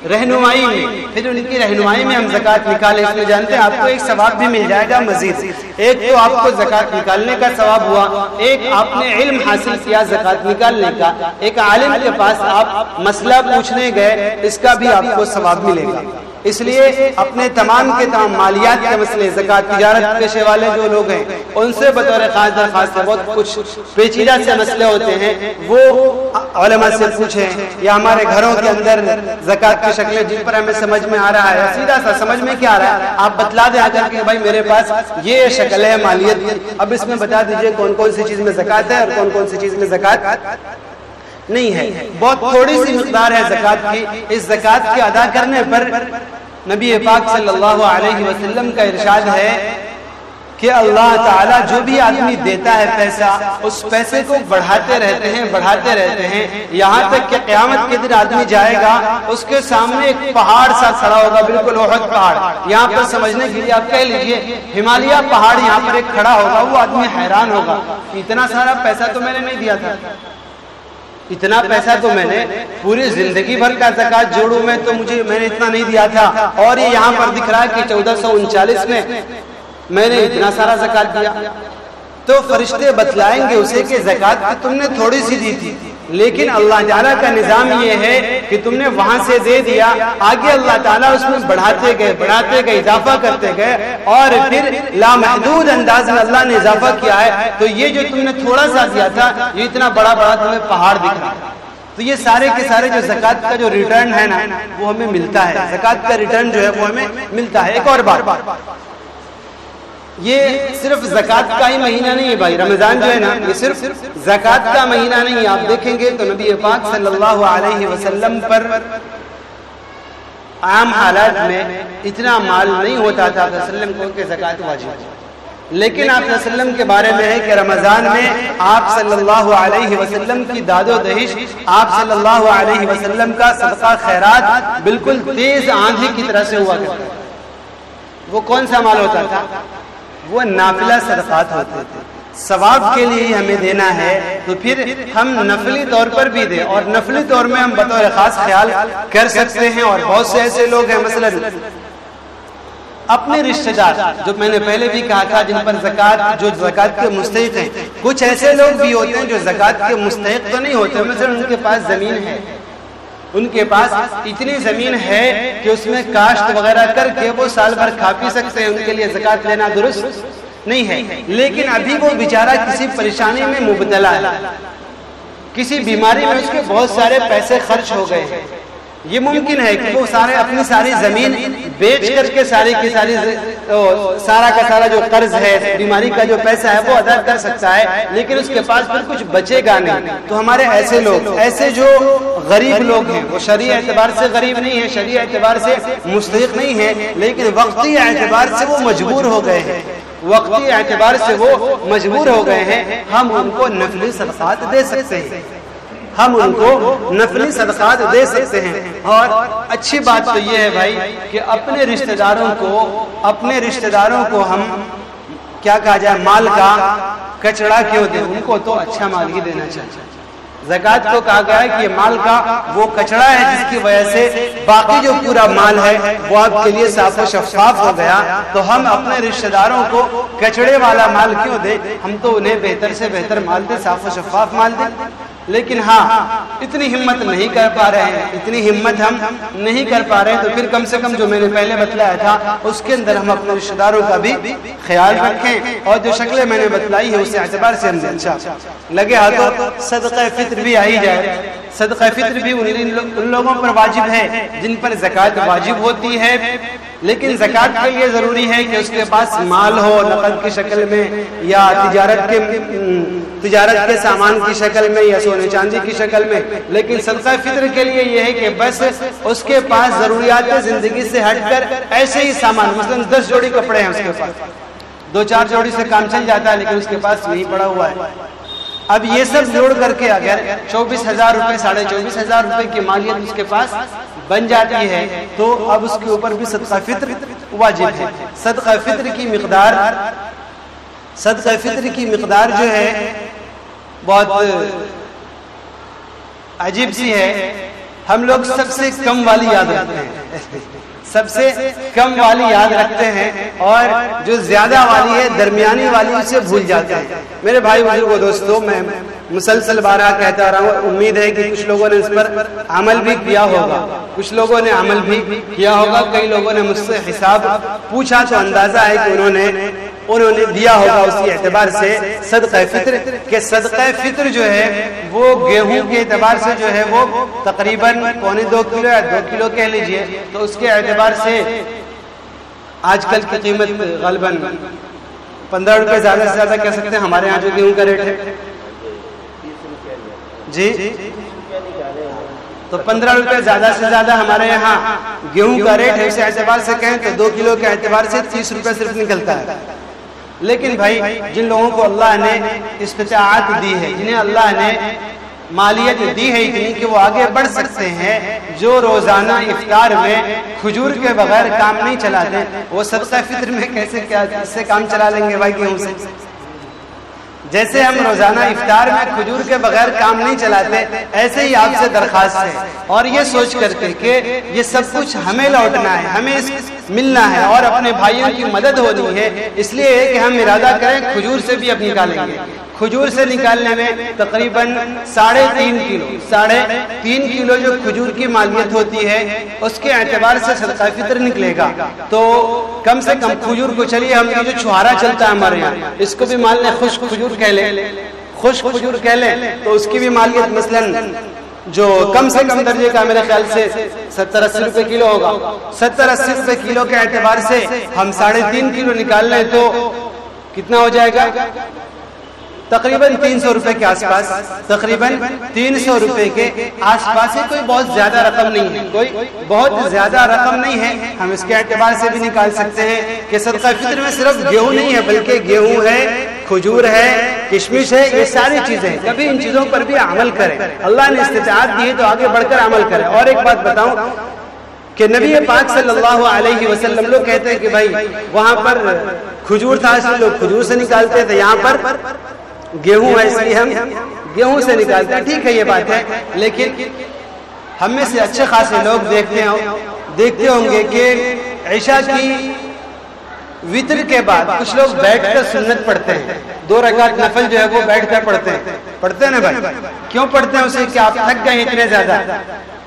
رہنمائی میں، پھر ان کی رہنمائی میں ہم زکوٰۃ نکالیں، اس میں جانتے ہیں آپ کو ایک ثواب بھی مل جائے گا مزید۔ ایک تو آپ کو زکوٰۃ نکالنے کا ثواب ہوا، ایک آپ نے علم حاصل کیا زکوٰۃ نکالنے کا، ایک عالم کے پاس آپ مسئلہ پوچھنے گئے، اس کا بھی آپ کو ثواب ملے گا۔ اس لیے اپنے تمام کے تمام مالیات کے مسئلے، زکوٰۃ تجارت پیشے والے جو لوگ ہیں ان سے بطور خاص درخواست ہے، بہت کچھ پیچیدہ سے مسئلے ہوتے ہیں وہ علماء سے پوچھیں، یا ہمارے گھروں کے اندر زکوٰۃ کی شکلیں جن پر ہمیں سمجھ میں آ رہا ہے، سیدھا سا سمجھ میں کیا آ رہا ہے آپ بتلا دیں آ کر کہ بھائی میرے پاس یہ شکل ہے مالیت کی، اب اس میں بتا دیجئے کون کون سی چیز میں زکوٰۃ ہے اور کون کون سی چیز میں زکوٰۃ نہیں ہے۔ بہت تھوڑی سی مقدار ہے زکوٰۃ کی، اس زکوٰۃ کے ادا کرنے پر نبی پاک صلی اللہ علیہ وسلم کا ارشاد ہے کہ اللہ تعالیٰ جو بھی آدمی دیتا ہے پیسہ، اس پیسے کو بڑھاتے رہتے ہیں یہاں تک کہ قیامت کے دن آدمی جائے گا، اس کے سامنے ایک پہاڑ سا کھڑا ہوگا، بالکل احد پہاڑ۔ یہاں پر سمجھنے کے لیے آپ کہہ لیجئے ہمالیہ پہاڑ یہاں پر ایک کھڑا ہوگا، وہ آدمی حیران ہوگا، اتنا سارا پیسہ تو میں نے نہیں دیا تھا، اتنا پیسہ تو میں نے پوری زندگی بھر کا زکوٰۃ جوڑوں میں تو میں نے اتنا نہیں دیا تھا، اور یہ یہاں پر دکھ رہا ہے کہ 1439 میں نے اتنا سارا زکوٰۃ دیا۔ تو فرشتے بتلائیں گے اسے کہ زکوٰۃ تم نے تھوڑی سی دی تھی، لیکن اللہ تعالیٰ کا نظام یہ ہے کہ تم نے وہاں سے دے دیا، آگے اللہ تعالیٰ اس میں بڑھاتے گئے اضافہ کرتے گئے، اور پھر لامحدود انداز میں اللہ نے اضافہ کیا ہے، تو یہ جو تم نے تھوڑا سا دیا تھا یہ اتنا بڑا تمہیں پہاڑ دکھ رہا ہے۔ تو یہ سارے کے سارے جو زکوٰۃ کا جو ریٹرن ہے نا وہ ہمیں ملتا ہے، زکوٰۃ کا ریٹرن جو ہے وہ ہمیں ملتا ہے۔ ایک اور بات، یہ صرف زکوٰۃ کا ہی مہینہ نہیں ہے بھائی، رمضان جو ہے نا یہ صرف زکوٰۃ کا مہینہ نہیں ہے۔ آپ دیکھیں گے تو نبی پاک صلی اللہ علیہ وسلم پر عام حالات میں اتنا مال نہیں ہوتا تھا آپ صلی اللہ علیہ وسلم کو کہ زکوٰۃ واجب ہے، لیکن آپ صلی اللہ علیہ وسلم کے بارے میں ہے کہ رمضان میں آپ صلی اللہ علیہ وسلم کی داد و دہش، آپ صلی اللہ علیہ وسلم کا صدقہ خیرات بالکل تیز آندھی کی طرح سے ہوا کرتا ہے۔ وہ کون سا مال ہوتا تھا؟ وہ نافلہ صدقات ہوتے تھے، ثواب کے لیے ہمیں دینا ہے تو پھر ہم نفلی طور پر بھی دیں، اور نفلی طور میں ہم بطور خاص خیال کر سکتے ہیں۔ اور بہت سے ایسے لوگ ہیں مثلا اپنے رشتہ دار، جو میں نے پہلے بھی کہا تھا جن پر جو زکوٰۃ کے مستحق ہیں، کچھ ایسے لوگ بھی ہوتے ہیں جو زکوٰۃ کے مستحق تو نہیں ہوتے، مثلا ان کے پاس زمین ہے، ان کے پاس اتنی زمین ہے کہ اس میں کاشت وغیرہ کر کے وہ سال بھر کھا پی سکتے ہیں، ان کے لیے زکوٰۃ لینا درست نہیں ہے، لیکن ابھی وہ بیچارہ کسی پریشانی میں مبتلا ہے، کسی بیماری میں اس کے بہت سارے پیسے خرچ ہو گئے ہیں، یہ ممکن ہے کہ وہ اپنی ساری زمین بیچ کر کے سارا کا سارا جو قرض ہے، بیماری کا جو پیسہ ہے وہ ادا کر سکتا ہے، لیکن اس کے پاس پھر کچھ بچے گا نہیں۔ تو ہمارے ایسے لوگ، ایسے جو غریب لوگ ہیں، وہ شرعی اعتبار سے غریب نہیں ہیں، شرعی اعتبار سے مستحق نہیں ہیں، لیکن وقتی اعتبار سے وہ مجبور ہو گئے ہیں، وقتی اعتبار سے وہ مجبور ہو گئے ہیں، ہم ان کو نفلی صدقات دے سکتے ہیں، ہم ان کو نفلی صدقات دے سکتے ہیں۔ اور اچھی بات تو یہ ہے بھائی کہ اپنے رشتہ داروں کو ہم کیا کہا جائے، مال کا کچڑا کیوں دیں، ان کو تو اچھا مال ہی دینا چاہیے۔ زکوٰۃ کو کہا گیا ہے کہ یہ مال کا وہ کچڑا ہے جس کی وجہ سے باقی جو پورا مال ہے وہ آپ کے لیے صاف و شفاف ہو گیا، تو ہم اپنے رشتہ داروں کو کچڑے والا مال کیوں دیں، ہم تو انہیں بہتر سے بہتر مال دیں، صاف و شفاف مال دیں۔ لیکن ہاں اتنی ہمت نہیں کر پا رہے ہیں، اتنی ہمت ہم نہیں کر پا رہے ہیں، تو پھر کم سے کم جو میں نے پہلے بتلایا تھا اس کے اندر ہم اپنے رشتہ داروں کا بھی خیال رکھیں، اور جو شکلیں میں نے بتلائی ہے اس اعتبار سے ہم اچھا لگے ہاتھوں صدقہ فطر بھی آئی جائے۔ صدقہ فطر بھی ان لوگوں پر واجب ہے جن پر زکوٰۃ واجب ہوتی ہے، لیکن زکوٰۃ کے لیے ضروری ہے کہ اس کے پاس مال ہو، نقد کی شکل میں یا تجارت کے سامان کی شکل میں یا سونے چاندی کی شکل میں، لیکن صدقہ فطر کے لیے یہ ہے کہ بس اس کے پاس ضروریات زندگی سے ہٹ کر ایسے ہی سامان، مثلا 10 جوڑی کپڑے ہیں اس کے پاس، 2-4 جوڑی سے کام چل جاتا ہے، لیکن اس کے پاس نہیں پڑا ہوا ہے۔ اب یہ سب جوڑ کر کے اگر 24,000 روپے 24,500 روپے کی مالیت اس کے پاس بن جاتی ہے تو اب اس کے اوپر بھی صدقہ فطر واجب ہے۔ صدقہ فطر کی مقدار جو ہے بہت عجیب سی ہے ہم لوگ سب سے کم والی یاد رکھتے ہیں، سب سے کم والی یاد رکھتے ہیں، اور جو زیادہ والی ہے درمیانی والی اسے بھول جاتے ہیں۔ میرے بھائی بزرگوں دوستوں، میں مسلسل بارہ کہتا رہا ہوں، امید ہے کہ کچھ لوگوں نے اس پر عمل بھی کیا ہوگا، کچھ لوگوں نے عمل بھی کیا ہوگا، کئی لوگوں نے مجھ سے حساب پوچھا تو اندازہ ہے کہ انہوں نے دیا ہوگا اسی اعتبار سے صدقہ فطر، کہ صدقہ فطر جو ہے وہ گیہوں کے اعتبار سے جو ہے وہ تقریباً 1.25 کلو یا 2 کلو کہہ لیجئے، تو اس کے اعتبار سے آج کل کی قیمت غالباً 15 روپے زیادہ سے زیادہ کہہ سکتے ہیں۔ ہمارے یہاں جو گیہوں کا ریٹ ہے جی تو 15 روپے زیادہ سے زیادہ ہمارے یہاں گیہوں کا ریٹ ہے، اس اعتبار سے کہیں تو 2 کلو کے اعتبار سے 30 روپے صرف نکلتا ہے۔ لیکن بھائی جن لوگوں کو اللہ نے استطاعت دی ہے، جنہیں اللہ نے مالیت دی ہے اتنی کہ وہ آگے بڑھ سکتے ہیں، جو روزانہ افطار میں کھجور کے بغیر کام نہیں چلاتے، وہ صدقہ فطر میں کیسے کیا اس سے کام چلا لیں گے بھائی گیہوں سے؟ جیسے ہم روزانہ افطار میں کھجور کے بغیر کام نہیں چلاتے، ایسے ہی آپ سے درخواست ہے، اور یہ سوچ کر کے کہ یہ سب کچھ ہمیں لوٹنا ہے، ہمیں ملنا ہے اور اپنے بھائیوں کی مدد ہونی ہے، اس لیے کہ ہم ارادہ کریں کھجور سے بھی اب نکالیں گے۔ کھجور سے نکالنے میں تقریباً 3.5 کلو جو کھجور کی مالیت ہوتی ہے اس کے اعتبار سے صدقہ فطر نکلے گا، تو کم سے کم کھجور کو چلیے ہم یہ جو چھہارا چلتا ہے ہمارے یہاں، اس کو بھی مان لیں خشک کھجور کہہ لیں، خشک کھجور کہہ لیں، تو اس کی بھی مالیت مثلاً جو کم سے کم درجے کا میرے خیال سے 70-80 روپے کلو ہوگا، 70-80 روپے کلو کے اعتبار سے ہم 3.5 کلو نکال لیں تو کتنا ہو جائے گا؟ تقریباً 300 روپے کے آس پاس، تقریباً 300 روپے کے آس پاس ہے، کوئی بہت زیادہ رقم نہیں ہے، کوئی بہت زیادہ رقم نہیں ہے، ہم اس کے اعتبار سے بھی نکال سکتے ہیں کہ صدقہ فطر میں صرف گیہوں نہیں ہے بلکہ گیہوں ہے، کھجور ہے، کشمش ہے، یہ ساری چیزیں، کبھی ان چیزوں پر بھی عمل کریں، اللہ نے استطاعت دی ہے تو آگے بڑھ کر عمل کریں۔ اور ایک بات بتاؤں کہ نبی پاک صلی اللہ علیہ وسلم لوگ کہتے ہیں کہ بھائی وہاں پر کھجور تھا اس لیے لوگ کھجور سے نکالتے تھے، یہاں پر گیہوں ہے اس لیے ہم گیہوں سے نکالتے ہیں، ٹھیک ہے یہ بات ہے، لیکن ہم میں سے اچھے خاصے لوگ دیکھتے ہوں گے کہ عشاء کی وطر کے بعد کچھ لوگ بیٹھ کر سنت پڑھتے ہیں، 2 رکعت نفل جو ہے وہ بیٹھ کر پڑھتے ہیں نا بھائی، کیوں پڑھتے ہیں اسے؟ کہ آپ تھک گئے اتنے زیادہ،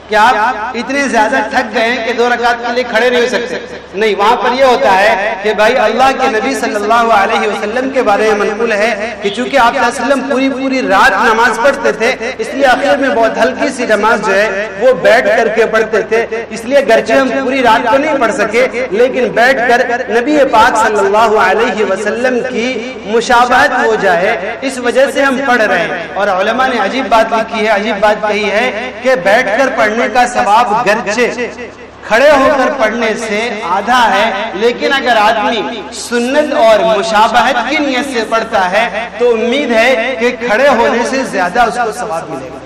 کہ آپ اتنے زیادہ تھک گئے ہیں کہ 2 رکعت کے لیے کھڑے نہیں ہو سکتے، نہیں، وہاں پر یہ ہوتا ہے کہ بھائی اللہ کے نبی صلی اللہ علیہ وسلم کے بارے میں منقول ہے کہ چونکہ آپ صلی اللہ علیہ وسلم پوری رات نماز پڑھتے تھے، اس لیے آخر میں بہت ہلکی سی نماز جو ہے وہ بیٹھ کر کے پڑھتے تھے، اس لیے گرچہ ہم پوری رات کو نہیں پڑھ سکے لیکن بیٹھ کر نبی پاک صلی اللہ علیہ وسلم کی مشابہت ہو جائے اس وجہ سے ہم پڑھ رہے ہیں۔ اور علماء نے عجیب بات لکھی ہے، عجیب بات کہی ہے کہ بیٹھ کر پڑھنے کا ثواب گرچہ کھڑے ہو کر پڑھنے سے آدھا ہے، لیکن اگر آدمی سنت اور مشابہت کی نیت سے پڑھتا ہے تو امید ہے کہ کھڑے ہونے سے زیادہ اس کو ثواب ملے گا۔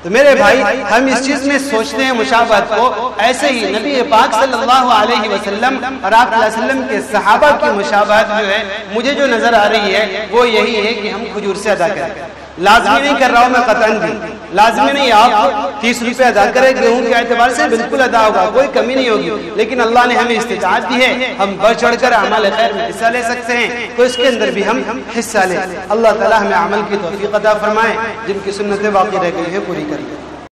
تو میرے بھائی ہم اس چیز میں سوچتے ہیں مشابہت کو، ایسے ہی نبی پاک صلی اللہ علیہ وسلم اور آپ صلی اللہ علیہ وسلم کے صحابہ کی مشابہت جو ہے مجھے جو نظر آ رہی ہے وہ یہی ہے کہ ہم کھجور سے ادا کریں۔ لازمی نہیں کر رہا ہوں میں قطعاً بھی، لازمی نہیں آپ 30 روپے ادا کریں، گیہوں کے اعتبار سے بالکل ادا ہوگا، کوئی کمی نہیں ہوگی، لیکن اللہ نے ہمیں استطاعت دی ہے، ہم بڑھ چڑھ کر اعمال خیر میں حصہ لے سکتے ہیں تو اس کے اندر بھی ہم حصہ لیں۔ اللہ تعالی ہمیں عمل کی توفیق عطا فرمائے، جن کی سنتیں باقی رہ گئی ہیں پوری کریں۔